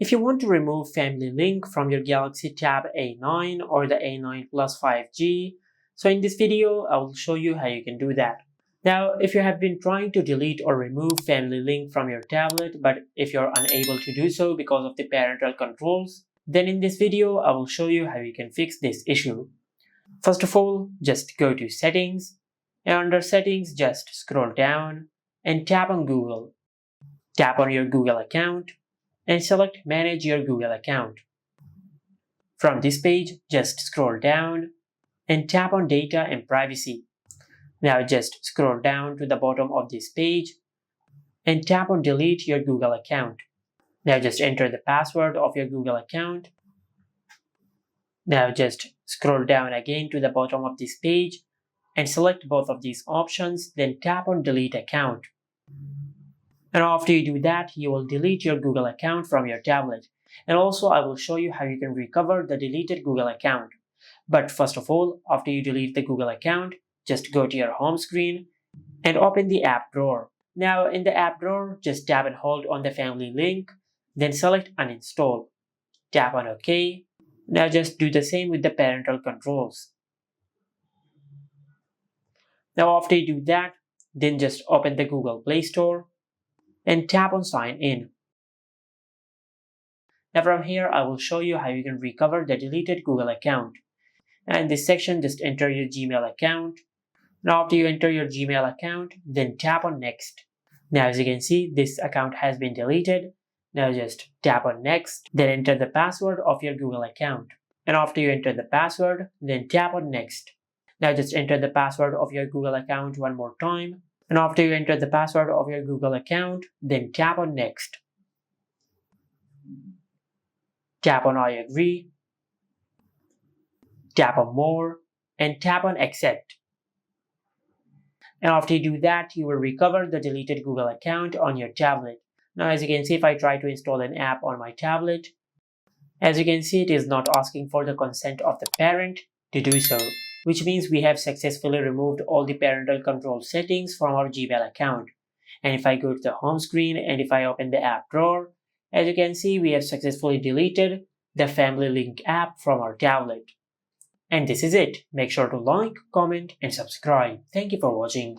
If you want to remove Family Link from your Galaxy Tab A9 or the A9 Plus 5G, so in this video, I will show you how you can do that. Now, if you have been trying to delete or remove Family Link from your tablet, but if you're unable to do so because of the parental controls, then in this video, I will show you how you can fix this issue. First of all, just go to Settings, and under Settings, just scroll down and tap on Google. Tap on your Google account and select Manage your Google account. From this page, just scroll down and tap on Data and Privacy. Now just scroll down to the bottom of this page and tap on Delete your Google account. Now just enter the password of your Google account. Now just scroll down again to the bottom of this page and select both of these options, then tap on Delete Account. And after you do that, you will delete your Google account from your tablet. And also I will show you how you can recover the deleted Google account. But first of all, after you delete the Google account, just go to your home screen and open the app drawer. Now in the app drawer, just tap and hold on the Family Link, then select Uninstall. Tap on OK. Now just do the same with the parental controls. Now after you do that, then just open the Google Play Store and tap on Sign In. Now from here, I will show you how you can recover the deleted Google account. Now in this section, just enter your Gmail account. Now after you enter your Gmail account, then tap on Next. Now as you can see, this account has been deleted. Now just tap on Next, then enter the password of your Google account. And after you enter the password, then tap on Next. Now just enter the password of your Google account one more time. And after you enter the password of your Google account, then tap on Next. Tap on I agree. Tap on More, and tap on Accept. And after you do that, you will recover the deleted Google account on your tablet. Now as you can see, if I try to install an app on my tablet, as you can see, it is not asking for the consent of the parent to do so, which means we have successfully removed all the parental control settings from our Gmail account. And if I go to the home screen and if I open the app drawer, as you can see, we have successfully deleted the Family Link app from our tablet. And this is it. Make sure to like, comment, and subscribe. Thank you for watching.